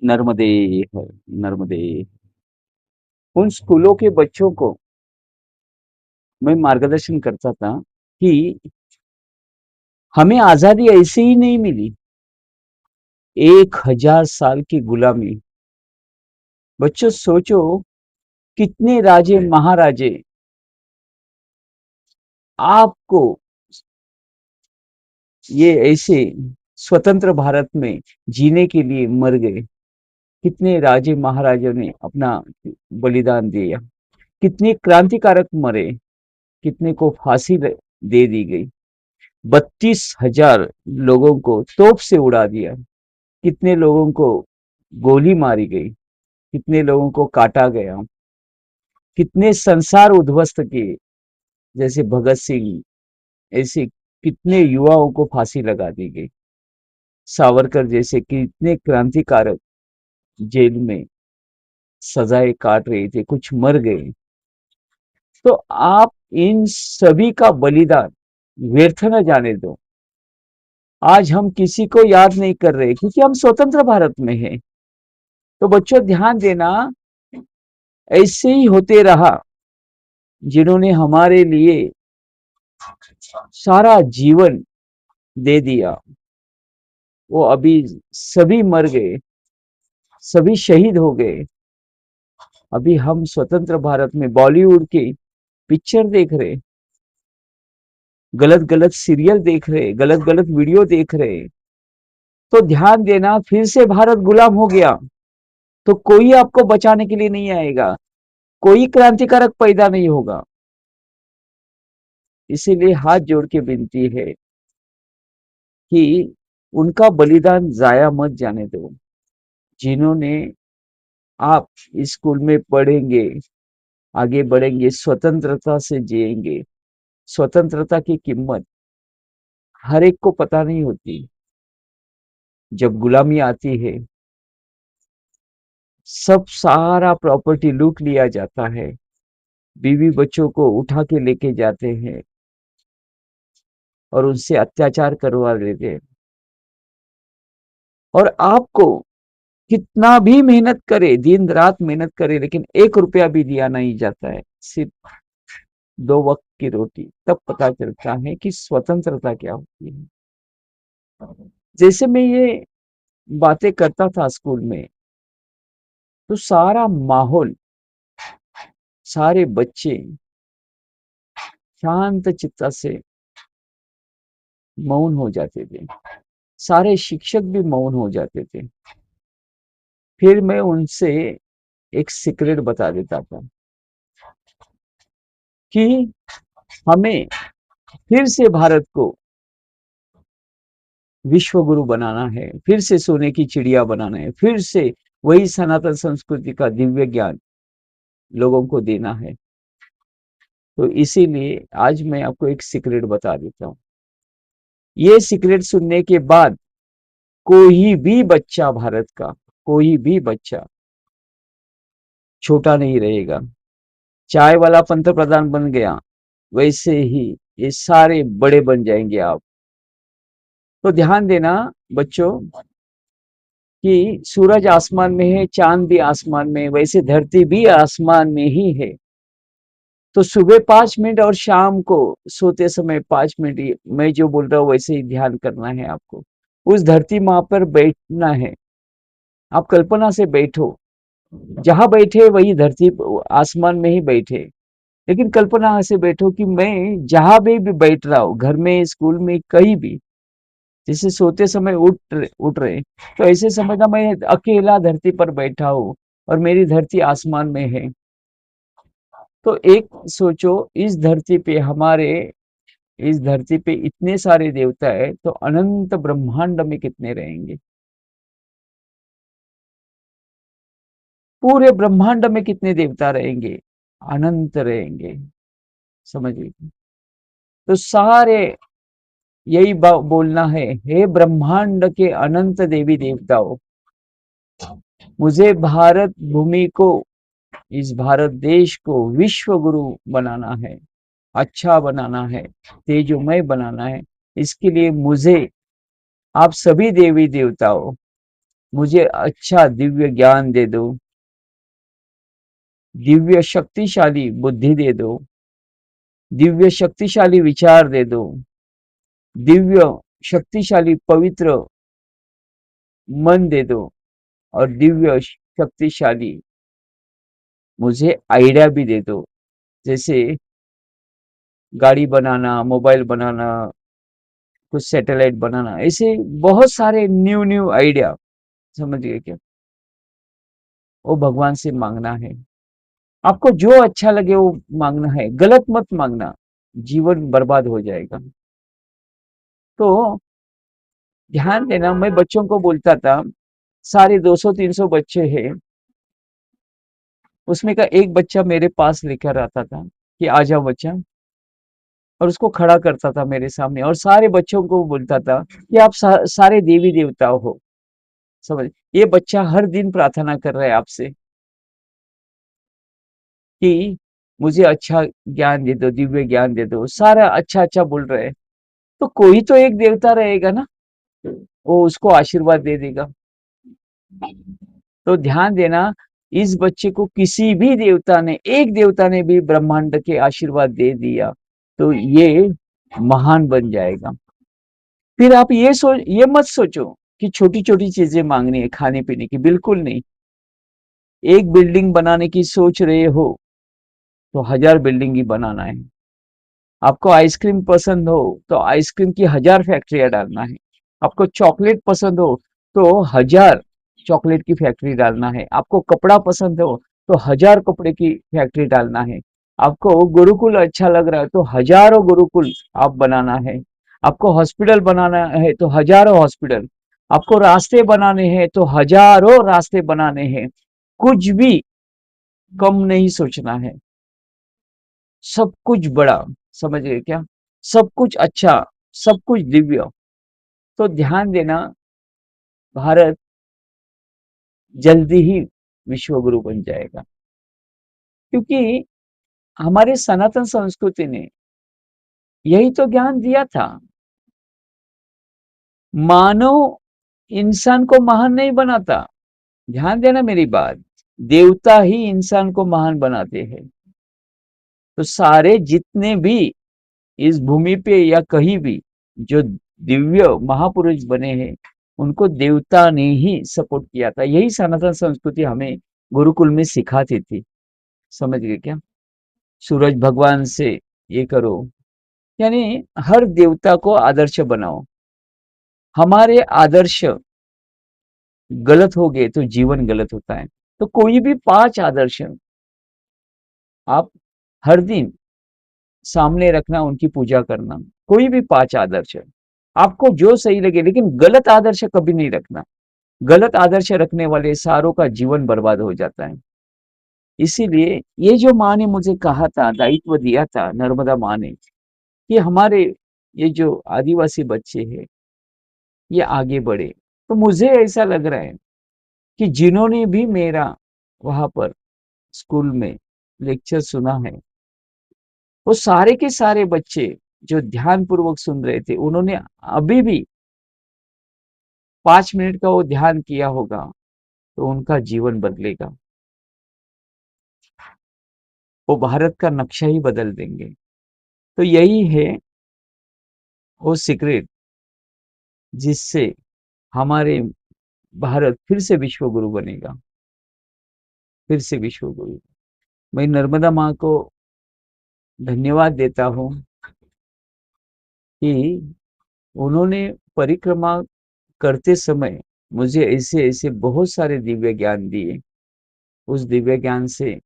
नर्मदे हर नर्मदे। उन स्कूलों के बच्चों को मैं मार्गदर्शन करता था कि हमें आजादी ऐसे ही नहीं मिली। 1000 साल की गुलामी। बच्चों सोचो, कितने राजे महाराजे आपको ये ऐसे स्वतंत्र भारत में जीने के लिए मर गए। कितने राजे महाराजों ने अपना बलिदान दिया। कितने क्रांतिकारक मरे। कितने को फांसी दे दी गई। 32,000 लोगों को तोप से उड़ा दिया। कितने लोगों को गोली मारी गई। कितने लोगों को काटा गया। कितने संसार उद्ध्वस्त किए, जैसे भगत सिंह। ऐसे कितने युवाओं को फांसी लगा दी गई। सावरकर जैसे कितने क्रांतिकारक जेल में सजाएं काट रहे थे, कुछ मर गए। तो आप इन सभी का बलिदान व्यर्थ न जाने दो। आज हम किसी को याद नहीं कर रहे क्योंकि हम स्वतंत्र भारत में हैं। तो बच्चों ध्यान देना, ऐसे ही होते रहा। जिन्होंने हमारे लिए सारा जीवन दे दिया, वो अभी सभी मर गए, सभी शहीद हो गए। अभी हम स्वतंत्र भारत में बॉलीवुड की पिक्चर देख रहे, गलत गलत सीरियल देख रहे, गलत गलत वीडियो देख रहे। तो ध्यान देना, फिर से भारत गुलाम हो गया तो कोई आपको बचाने के लिए नहीं आएगा। कोई क्रांतिकारक पैदा नहीं होगा। इसीलिए हाथ जोड़ के विनती है कि उनका बलिदान जाया मत जाने दो। जिन्होंने, आप स्कूल में पढ़ेंगे, आगे बढ़ेंगे, स्वतंत्रता से जिएंगे। स्वतंत्रता की कीमत हर एक को पता नहीं होती। जब गुलामी आती है, सब सारा प्रॉपर्टी लूट लिया जाता है। बीवी बच्चों को उठा के लेके जाते हैं और उनसे अत्याचार करवा देते हैं। और आपको कितना भी मेहनत करे, दिन रात मेहनत करे, लेकिन 1 रुपया भी दिया नहीं जाता है। सिर्फ 2 वक्त की रोटी। तब पता चलता है कि स्वतंत्रता क्या होती है। जैसे मैं ये बातें करता था स्कूल में, तो सारा माहौल, सारे बच्चे शांत चित्ता से मौन हो जाते थे। सारे शिक्षक भी मौन हो जाते थे। फिर मैं उनसे एक सीक्रेट बता देता था कि हमें फिर से भारत को विश्व गुरु बनाना है, फिर से सोने की चिड़िया बनाना है, फिर से वही सनातन संस्कृति का दिव्य ज्ञान लोगों को देना है। तो इसीलिए आज मैं आपको एक सीक्रेट बता देता हूँ। ये सीक्रेट सुनने के बाद कोई भी बच्चा भारत का, कोई भी बच्चा छोटा नहीं रहेगा। चाय वाला पंत प्रधान बन गया, वैसे ही ये सारे बड़े बन जाएंगे आप। तो ध्यान देना बच्चों कि सूरज आसमान में है, चांद भी आसमान में है, वैसे धरती भी आसमान में ही है। तो सुबह 5 मिनट और शाम को सोते समय 5 मिनट, मैं जो बोल रहा हूँ वैसे ही ध्यान करना है आपको। उस धरती माँ पर बैठना है। आप कल्पना से बैठो, जहां बैठे वही धरती आसमान में ही बैठे। लेकिन कल्पना से बैठो कि मैं जहां भी बैठ रहा हूँ, घर में, स्कूल में, कहीं भी। जैसे सोते समय उठ रहे, तो ऐसे समझना मैं अकेला धरती पर बैठा हूँ और मेरी धरती आसमान में है। तो एक सोचो, इस धरती पे हमारे, इस धरती पे इतने सारे देवता है, तो अनंत ब्रह्मांड में कितने रहेंगे? पूरे ब्रह्मांड में कितने देवता रहेंगे? अनंत रहेंगे। समझ लीजिए। तो सारे यही बोलना है, हे ब्रह्मांड के अनंत देवी देवताओं, मुझे भारत भूमि को, इस भारत देश को विश्व गुरु बनाना है, अच्छा बनाना है, तेजोमय बनाना है। इसके लिए मुझे आप सभी देवी देवताओं मुझे अच्छा दिव्य ज्ञान दे दो, दिव्य शक्तिशाली बुद्धि दे दो, दिव्य शक्तिशाली विचार दे दो, दिव्य शक्तिशाली पवित्र मन दे दो, और दिव्य शक्तिशाली मुझे आइडिया भी दे दो। जैसे गाड़ी बनाना, मोबाइल बनाना, कुछ सैटेलाइट बनाना, ऐसे बहुत सारे न्यू न्यू आइडिया, समझ गए क्या? वो भगवान से मांगना है। आपको जो अच्छा लगे वो मांगना है, गलत मत मांगना, जीवन बर्बाद हो जाएगा। तो ध्यान देना, मैं बच्चों को बोलता था, सारे 200-300 बच्चे हैं, उसमें का एक बच्चा मेरे पास लेकर आता था कि आ जाओ बच्चा, और उसको खड़ा करता था मेरे सामने, और सारे बच्चों को बोलता था कि आप सारे देवी देवता हो। समझ, ये बच्चा हर दिन प्रार्थना कर रहा है आपसे कि मुझे अच्छा ज्ञान दे दो, दिव्य ज्ञान दे दो, सारा अच्छा अच्छा बोल रहे हैं। तो कोई तो एक देवता रहेगा ना, वो उसको आशीर्वाद दे देगा। तो ध्यान देना, इस बच्चे को किसी भी देवता ने, एक देवता ने भी ब्रह्मांड के आशीर्वाद दे दिया तो ये महान बन जाएगा। फिर आप ये मत सोचो कि छोटी छोटी चीजें मांगनी है खाने पीने की, बिल्कुल नहीं। एक बिल्डिंग बनाने की सोच रहे हो तो 1000 बिल्डिंग ही बनाना है। आपको आइसक्रीम पसंद हो तो आइसक्रीम की 1000 फैक्ट्रियां डालना है। आपको चॉकलेट पसंद हो तो 1000 चॉकलेट की फैक्ट्री डालना है। आपको कपड़ा पसंद हो तो 1000 कपड़े की फैक्ट्री डालना है। आपको गुरुकुल अच्छा लग रहा है तो हजारों गुरुकुल आप बनाना है। आपको हॉस्पिटल बनाना है तो हजारों हॉस्पिटल। आपको रास्ते बनाने हैं तो हजारों रास्ते बनाने हैं। कुछ भी कम नहीं सोचना है, सब कुछ बड़ा, समझ गए क्या? सब कुछ अच्छा, सब कुछ दिव्य। तो ध्यान देना, भारत जल्दी ही विश्व गुरु बन जाएगा, क्योंकि हमारे सनातन संस्कृति ने यही तो ज्ञान दिया था। मानव इंसान को महान नहीं बनाता, ध्यान देना मेरी बात, देवता ही इंसान को महान बनाते हैं। तो सारे जितने भी इस भूमि पे या कहीं भी जो दिव्य महापुरुष बने हैं, उनको देवता ने ही सपोर्ट किया था। यही सनातन संस्कृति हमें गुरुकुल में सिखाती थी, समझ गए क्या? सूरज भगवान से ये करो, यानी हर देवता को आदर्श बनाओ। हमारे आदर्श गलत हो गए तो जीवन गलत होता है। तो कोई भी 5 आदर्श आप हर दिन सामने रखना, उनकी पूजा करना। कोई भी 5 आदर्श आपको जो सही लगे, लेकिन गलत आदर्श कभी नहीं रखना। गलत आदर्श रखने वाले सारों का जीवन बर्बाद हो जाता है। इसीलिए ये जो माँ ने मुझे कहा था, दायित्व दिया था नर्मदा माँ ने, कि हमारे ये जो आदिवासी बच्चे हैं ये आगे बढ़े। तो मुझे ऐसा लग रहा है कि जिन्होंने भी मेरा वहां पर स्कूल में लेक्चर सुना है, वो सारे के सारे बच्चे जो ध्यान पूर्वक सुन रहे थे, उन्होंने अभी भी 5 मिनट का वो ध्यान किया होगा तो उनका जीवन बदलेगा। वो भारत का नक्शा ही बदल देंगे। तो यही है वो सीक्रेट, जिससे हमारे भारत फिर से विश्व गुरु बनेगा, फिर से विश्व गुरु। मैं नर्मदा माँ को धन्यवाद देता हूँ कि उन्होंने परिक्रमा करते समय मुझे ऐसे ऐसे बहुत सारे दिव्य ज्ञान दिए। उस दिव्य ज्ञान से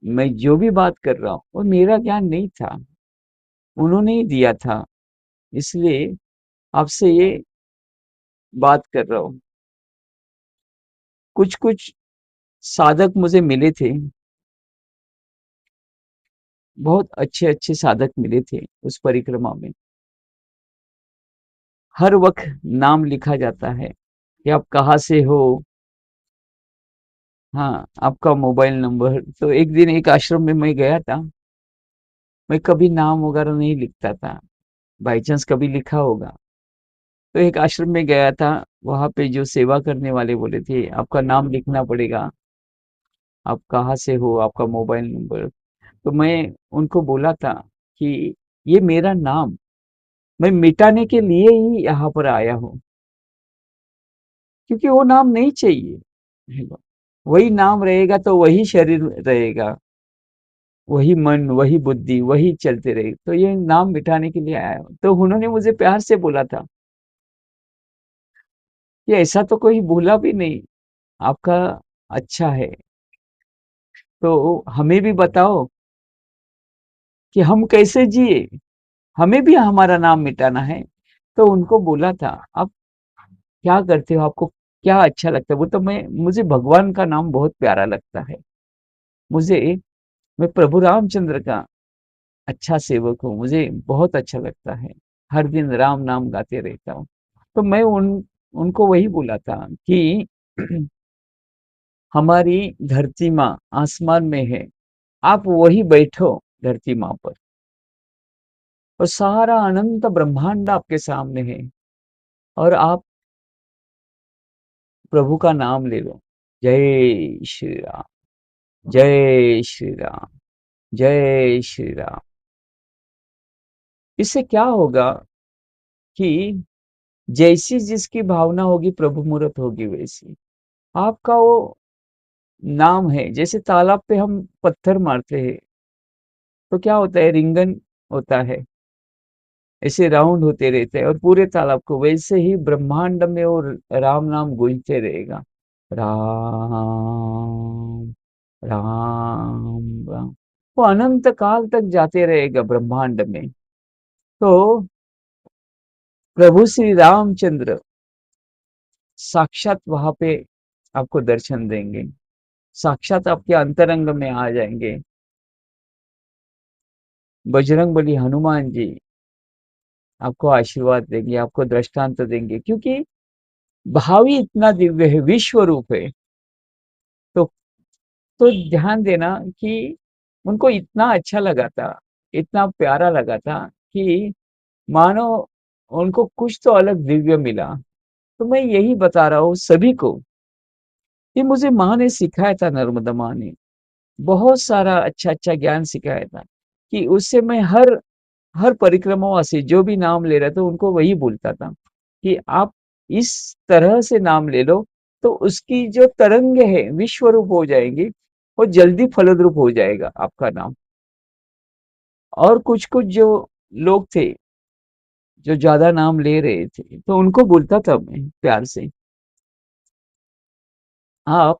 मैं जो भी बात कर रहा हूँ वो मेरा ज्ञान नहीं था, उन्होंने ही दिया था। इसलिए आपसे ये बात कर रहा हूँ। कुछ कुछ साधक मुझे मिले थे, बहुत अच्छे अच्छे साधक मिले थे उस परिक्रमा में। हर वक्त नाम लिखा जाता है कि आप कहाँ से हो, हाँ आपका मोबाइल नंबर। तो एक दिन एक आश्रम में मैं गया था, मैं कभी नाम वगैरह नहीं लिखता था, बाई चांस कभी लिखा होगा, तो एक आश्रम में गया था, वहां पे जो सेवा करने वाले बोले थे आपका नाम लिखना पड़ेगा, आप कहाँ से हो, आपका मोबाइल नंबर। तो मैं उनको बोला था कि ये मेरा नाम मैं मिटाने के लिए ही यहाँ पर आया हूँ, क्योंकि वो नाम नहीं चाहिए। वही नाम रहेगा तो वही शरीर रहेगा, वही मन, वही बुद्धि, वही चलते रहेगी। तो ये नाम मिटाने के लिए आया हूँ। तो उन्होंने मुझे प्यार से बोला था कि ऐसा तो कोई बोला भी नहीं, आपका अच्छा है, तो हमें भी बताओ कि हम कैसे जिए, हमें भी हमारा नाम मिटाना है। तो उनको बोला था, आप क्या करते हो, आपको क्या अच्छा लगता है? वो तो मुझे भगवान का नाम बहुत प्यारा लगता है। मुझे मैं प्रभु रामचंद्र का अच्छा सेवक हूँ, मुझे बहुत अच्छा लगता है। हर दिन राम नाम गाते रहता हूँ। तो मैं उनको वही बोला था कि हमारी धरती माँ आसमान में है, आप वही बैठो धरती माँ पर, और सारा अनंत ब्रह्मांड आपके सामने है, और आप प्रभु का नाम ले लो। जय श्री राम, जय श्री राम, जय श्री राम। इससे क्या होगा कि जैसी जिसकी भावना होगी प्रभु मूर्त होगी वैसी। आपका वो नाम है, जैसे तालाब पे हम पत्थर मारते हैं तो क्या होता है, रिंगन होता है, ऐसे राउंड होते रहते हैं और पूरे तालाब को, वैसे ही ब्रह्मांड में और राम नाम गूंजते रहेगा। राम राम राम, वो अनंत काल तक जाते रहेगा ब्रह्मांड में। तो प्रभु श्री रामचंद्र साक्षात वहां पे आपको दर्शन देंगे, साक्षात आपके अंतरंग में आ जाएंगे। बजरंग बली हनुमान जी आपको आशीर्वाद देंगे, आपको दृष्टांत देंगे, क्योंकि भाव ही इतना दिव्य है, विश्व रूप है। तो तो ध्यान देना कि उनको इतना अच्छा लगा था, इतना प्यारा लगा था कि मानो उनको कुछ तो अलग दिव्य मिला। तो मैं यही बता रहा हूँ सभी को, ये मुझे माँ ने सिखाया था, नर्मदा माँ ने बहुत सारा अच्छा अच्छा ज्ञान सिखाया था, कि उससे मैं हर हर परिक्रमा से जो भी नाम ले रहा था उनको वही बोलता था कि आप इस तरह से नाम ले लो, तो उसकी जो तरंग है विश्व रूप हो जाएंगी, और जल्दी फलद्रूप हो जाएगा आपका नाम। और कुछ कुछ जो लोग थे जो ज्यादा नाम ले रहे थे, तो उनको बोलता था मैं प्यार से, आप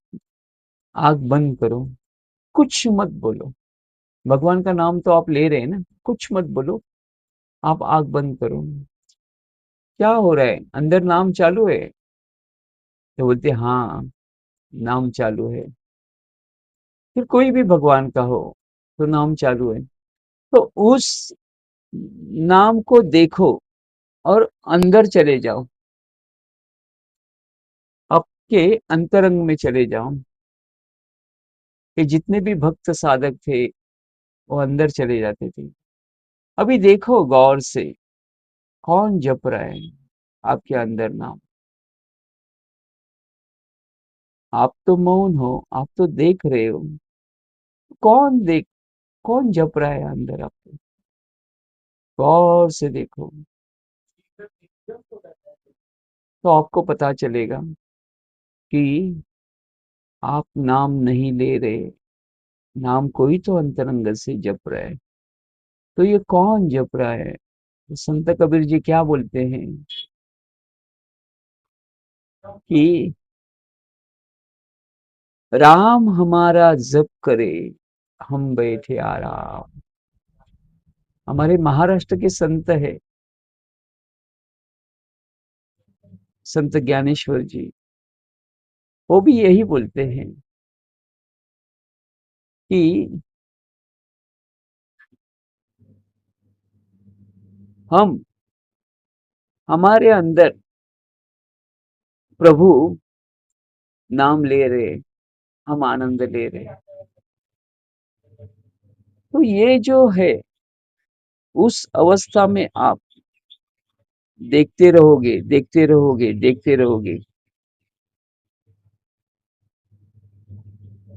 आंख बंद करो, कुछ मत बोलो, भगवान का नाम तो आप ले रहे हैं ना, कुछ मत बोलो, आप आंख बंद करो। क्या हो रहा है, अंदर नाम चालू है? तो बोलते हाँ, नाम चालू है। फिर कोई भी भगवान का हो तो नाम चालू है, तो उस नाम को देखो और अंदर चले जाओ, आपके अंतरंग में चले जाओ। कि जितने भी भक्त साधक थे वो अंदर चले जाते थे। अभी देखो गौर से, कौन जप रहा है आपके अंदर नाम? आप तो मौन हो, आप तो देख रहे हो, कौन जप रहा है अंदर आपके? गौर से देखो, तो आपको पता चलेगा कि आप नाम नहीं ले रहे, नाम कोई तो अंतरंग से जप रहा है। तो ये कौन जप रहा है? तो संत कबीर जी क्या बोलते हैं कि राम हमारा जप करे, हम बैठे आराम। हमारे महाराष्ट्र के संत है, संत ज्ञानेश्वर जी, वो भी यही बोलते हैं कि हम हमारे अंदर प्रभु नाम ले रहे, हम आनंद ले रहे। तो ये जो है, उस अवस्था में आप देखते रहोगे, देखते रहोगे, देखते रहोगे,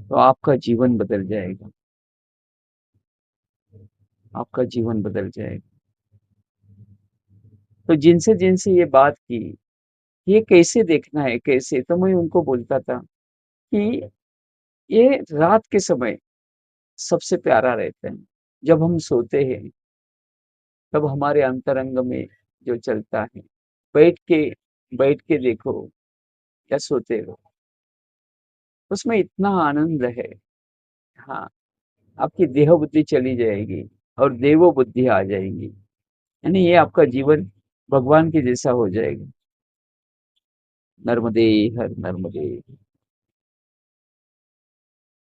तो आपका जीवन बदल जाएगा, आपका जीवन बदल जाएगा। तो जिनसे-जिनसे ये बात की, ये कैसे देखना है, कैसे? तो मैं उनको बोलता था कि ये रात के समय सबसे प्यारा रहता है। जब हम सोते हैं, तब हमारे अंतरंग में जो चलता है, बैठ के बैठ के देखो या सोते हो, उसमें इतना आनंद है। हाँ, आपकी देह बुद्धि चली जाएगी और देवो बुद्धि आ जाएगी। यानी ये आपका जीवन भगवान के जैसा हो जाएगा। नर्मदे हर नर्मदे।